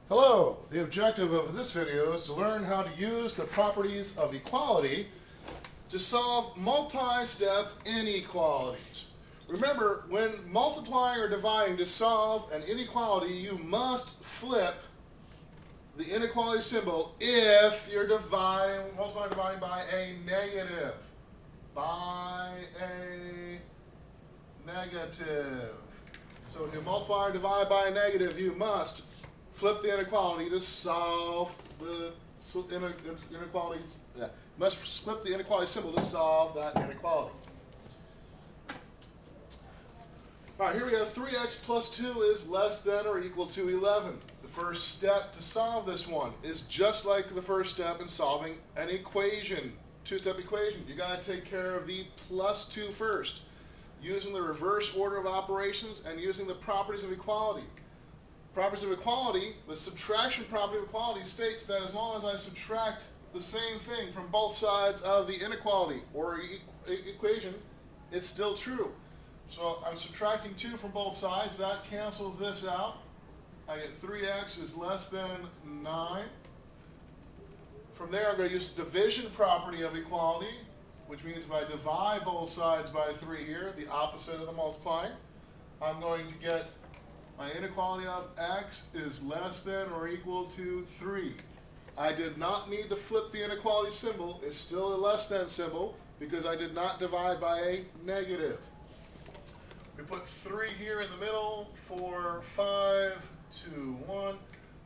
Hello, the objective of this video is to learn how to use the properties of equality to solve multi-step inequalities. Remember, when multiplying or dividing to solve an inequality, you must flip the inequality symbol if you're multiplying or dividing by a negative. By a negative. So if you multiply or divide by a negative, you must flip the inequality to solve the inequalities. Must flip the inequality symbol to solve that inequality. All right, here we have 3x plus 2 is less than or equal to 11. The first step to solve this one is just like the first step in solving an equation, two-step equation. You got to take care of the plus 2 first, using the reverse order of operations and using the properties of equality. Properties of equality, the subtraction property of equality states that as long as I subtract the same thing from both sides of the inequality or equation, it's still true. So I'm subtracting 2 from both sides. That cancels this out. I get 3x is less than 9. From there, I'm going to use the division property of equality, which means if I divide both sides by 3 here, the opposite of the multiplying, I'm going to get my inequality of x is less than or equal to 3. I did not need to flip the inequality symbol. It's still a less than symbol because I did not divide by a negative. We put 3 here in the middle, 4, 5, 2, 1.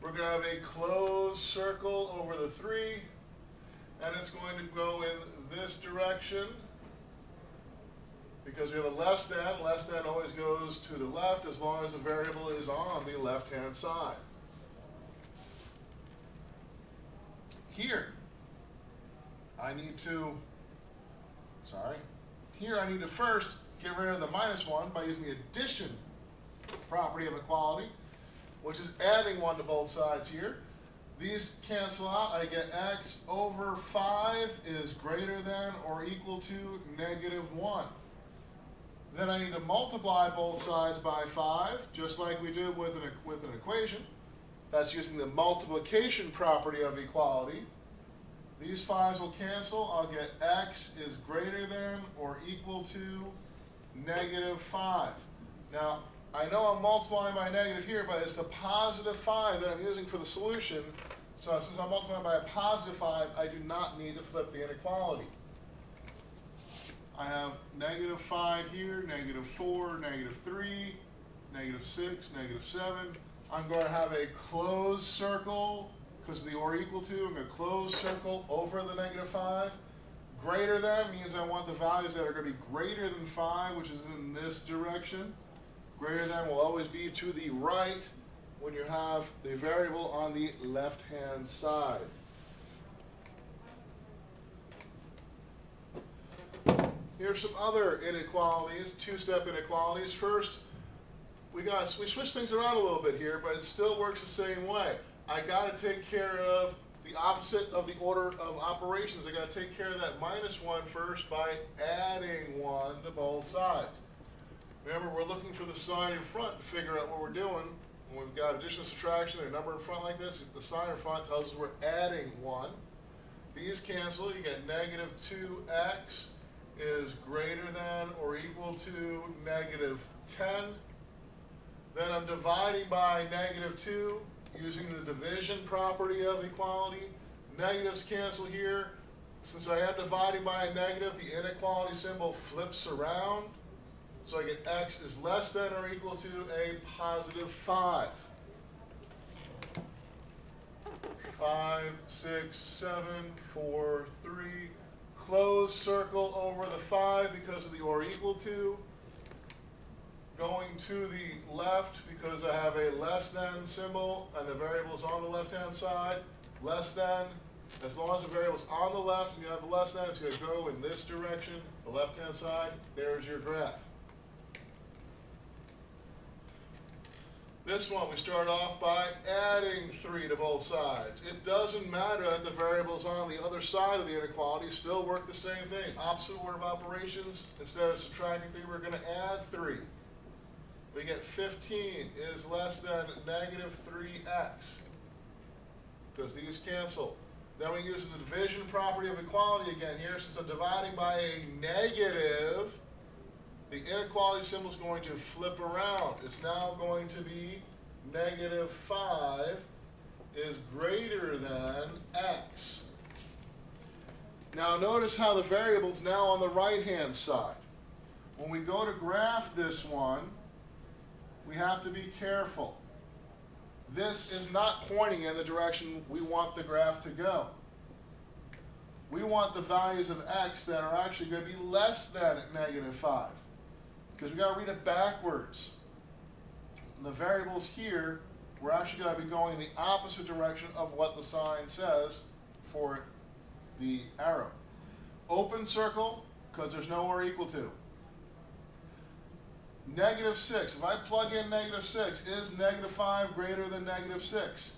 We're going to have a closed circle over the 3, and it's going to go in this direction. Because we have a less than always goes to the left as long as the variable is on the left-hand side. Here I need to first get rid of the minus 1 by using the addition property of equality, which is adding 1 to both sides here. These cancel out. I get x over 5 is greater than or equal to negative 1. Then I need to multiply both sides by 5, just like we did with an equation. That's using the multiplication property of equality. These 5's will cancel. I'll get x is greater than or equal to negative 5. Now, I know I'm multiplying by a negative here, but it's the positive 5 that I'm using for the solution. So since I'm multiplying by a positive 5, I do not need to flip the inequality. I have negative 5 here, negative 4, negative 3, negative 6, negative 7. I'm going to have a closed circle because of the or equal to. I'm going to close circle over the negative 5. Greater than means I want the values that are going to be greater than 5, which is in this direction. Greater than will always be to the right when you have the variable on the left-hand side. Here's some other inequalities, two-step inequalities. First, we switch things around a little bit here, but it still works the same way. I got to take care of the opposite of the order of operations. I got to take care of that minus 1 first by adding 1 to both sides. Remember, we're looking for the sign in front to figure out what we're doing. When we've got addition and subtraction and a number in front like this, the sign in front tells us we're adding 1. These cancel. You get negative 2x is greater than or equal to negative 10. Then I'm dividing by negative 2 using the division property of equality. Negatives cancel here. Since I am dividing by a negative, the inequality symbol flips around. So I get x is less than or equal to a positive 5. 5, 6, 7, 4, 3. Closed circle over the 5 because of the or equal to. Going to the left because I have a less than symbol and the variable is on the left-hand side. Less than, as long as the variable is on the left and you have the less than, it's going to go in this direction, the left-hand side. There's your graph. This one, we start off by adding 3 to both sides. It doesn't matter that the variables on the other side of the inequality still work the same thing. Opposite order of operations, instead of subtracting 3, we're going to add 3. We get 15 is less than negative 3x. because these cancel. Then we use the division property of equality again here. Since I'm dividing by a negative, the inequality symbol is going to flip around. It's now going to be negative 5 is greater than x. Now notice how the variable's now on the right-hand side. When we go to graph this one, we have to be careful. This is not pointing in the direction we want the graph to go. We want the values of x that are actually going to be less than negative 5. Because we've got to read it backwards. And the variables here, we're actually going to be going in the opposite direction of what the sign says for the arrow. Open circle, because there's nowhere equal to. Negative 6. If I plug in negative 6, is negative 5 greater than negative 6?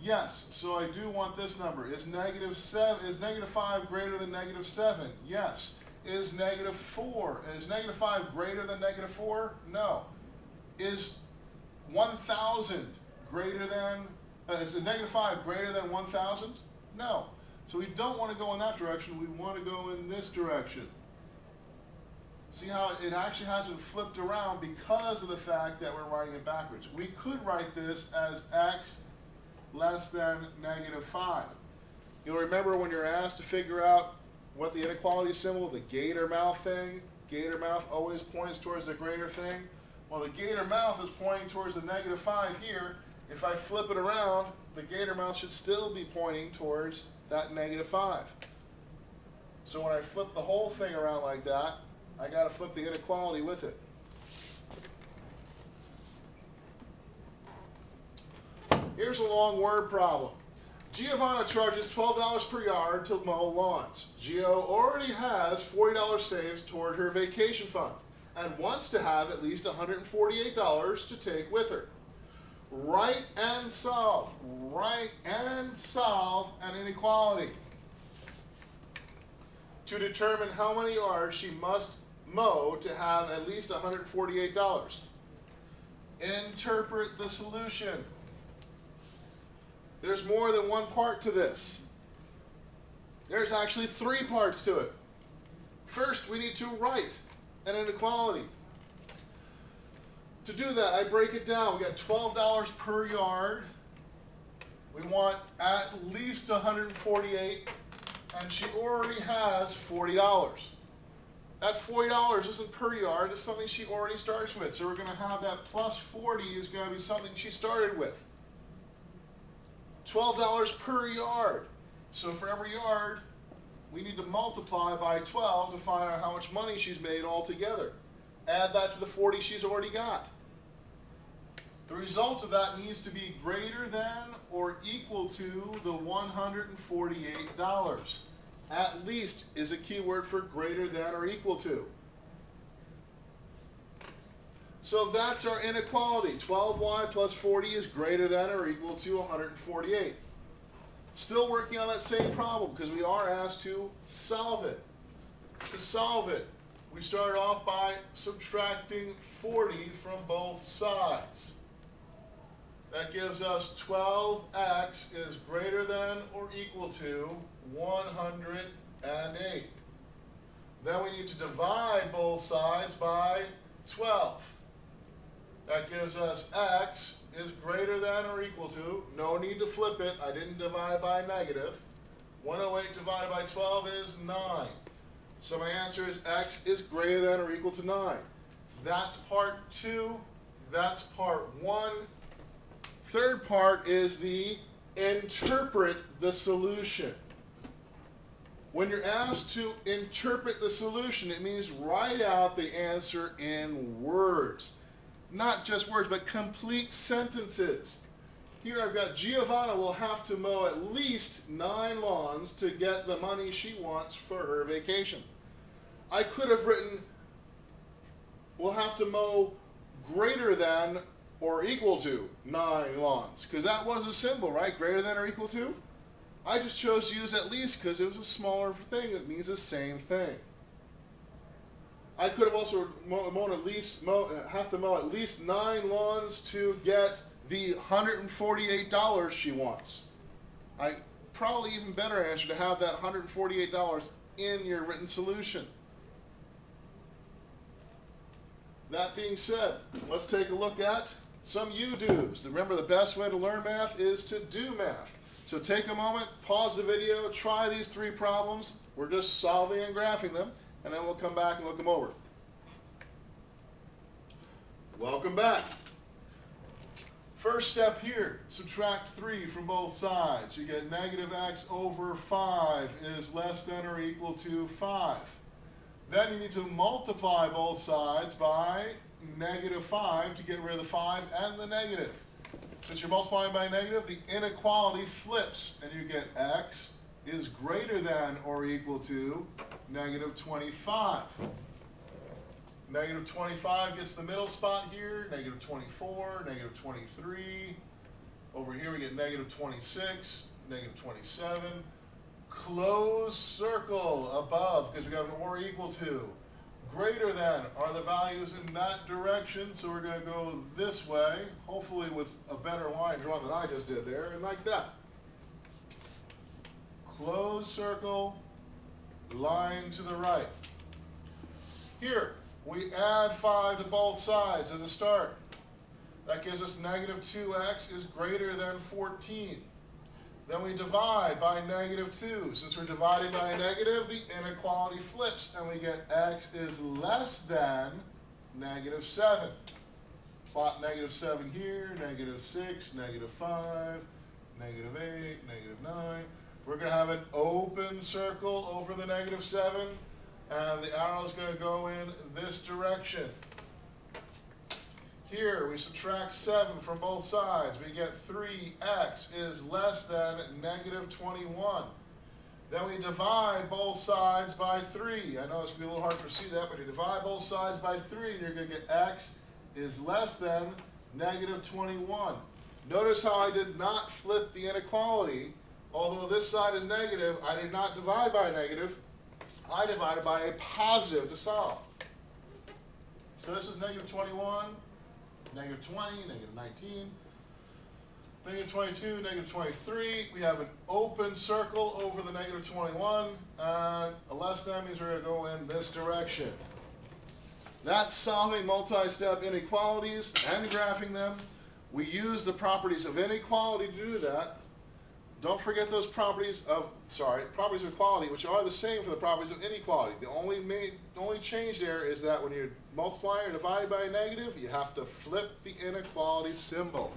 Yes. So I do want this number. Is negative 5 greater than negative 7? Yes. Is negative 4? Is negative 5 greater than negative 4? No. Is 1,000 greater than, is a negative 5 greater than 1,000? No. So we don't want to go in that direction. We want to go in this direction. See how it actually hasn't flipped around because of the fact that we're writing it backwards. We could write this as x less than negative 5. You'll remember when you're asked to figure out what the inequality symbol, the gator mouth thing, gator mouth always points towards the greater thing. Well, the gator mouth is pointing towards the negative 5 here. If I flip it around, the gator mouth should still be pointing towards that negative 5. So when I flip the whole thing around like that, I got to flip the inequality with it. Here's a long word problem. Giovanna charges $12 per yard to mow lawns. Gio already has $40 saved toward her vacation fund and wants to have at least $148 to take with her. Write and solve an inequality to determine how many yards she must mow to have at least $148. Interpret the solution. There's more than one part to this. There's actually 3 parts to it. First, we need to write an inequality. To do that, I break it down. We got $12 per yard. We want at least 148, and she already has $40. That $40 isn't per yard, it's something she already starts with. So we're going to have that plus 40 is going to be something she started with. $12 per yard. So for every yard, we need to multiply by 12 to find out how much money she's made altogether. Add that to the 40 she's already got. The result of that needs to be greater than or equal to the $148. At least is a keyword for greater than or equal to. So that's our inequality. 12y plus 40 is greater than or equal to 148. Still working on that same problem because we are asked to solve it. To solve it, we start off by subtracting 40 from both sides. That gives us 12x is greater than or equal to 108. Then we need to divide both sides by 12. That gives us x is greater than or equal to, no need to flip it, I didn't divide by negative. 108 divided by 12 is 9. So my answer is x is greater than or equal to 9. That's part 2. That's part 1. Third part is the interpret the solution. When you're asked to interpret the solution, it means write out the answer in words. Not just words, but complete sentences. Here I've got Giovanna will have to mow at least 9 lawns to get the money she wants for her vacation. I could have written, will have to mow greater than or equal to 9 lawns, because that was a symbol, right? Greater than or equal to. I just chose to use at least because it was a smaller thing that means the same thing. I could have also have to mow at least 9 lawns to get the $148 she wants. Probably even better answer to have that $148 in your written solution. That being said, let's take a look at some you-dos. Remember, the best way to learn math is to do math. So take a moment, pause the video, try these 3 problems. We're just solving and graphing them, and then we'll come back and look them over. Welcome back. First step here, subtract 3 from both sides. You get negative x over 5 is less than or equal to 5. Then you need to multiply both sides by negative 5 to get rid of the 5 and the negative. Since you're multiplying by negative, the inequality flips, and you get x is greater than or equal to negative 25. Negative 25 gets the middle spot here, negative 24, negative 23. Over here we get negative 26, negative 27. Close circle above, because we have an or equal to. Greater than are the values in that direction, so we're going to go this way, hopefully with a better line drawn than I just did there, and like that. Close circle, line to the right. Here, we add 5 to both sides as a start. That gives us negative 2x is greater than 14. Then we divide by negative 2. Since we're dividing by a negative, the inequality flips, and we get x is less than negative 7. Plot negative 7 here, negative 6, negative 5, negative 8, negative 9. We're going to have an open circle over the negative 7, and the arrow is going to go in this direction. Here, we subtract 7 from both sides. We get 3x is less than negative 21. Then we divide both sides by 3. I know it's going to be a little hard to see that, but you divide both sides by 3, and you're going to get x is less than negative 21. Notice how I did not flip the inequality. Although this side is negative, I did not divide by a negative. I divided by a positive to solve. So this is negative 21. Negative 20, negative 19, negative 22, negative 23. We have an open circle over the negative 21, and a less than means we're going to go in this direction. That's solving multi-step inequalities and graphing them. We use the properties of inequality to do that. Don't forget those properties of equality, which are the same for the properties of inequality. The only change there is that when you're multiplying or dividing by a negative, you have to flip the inequality symbol.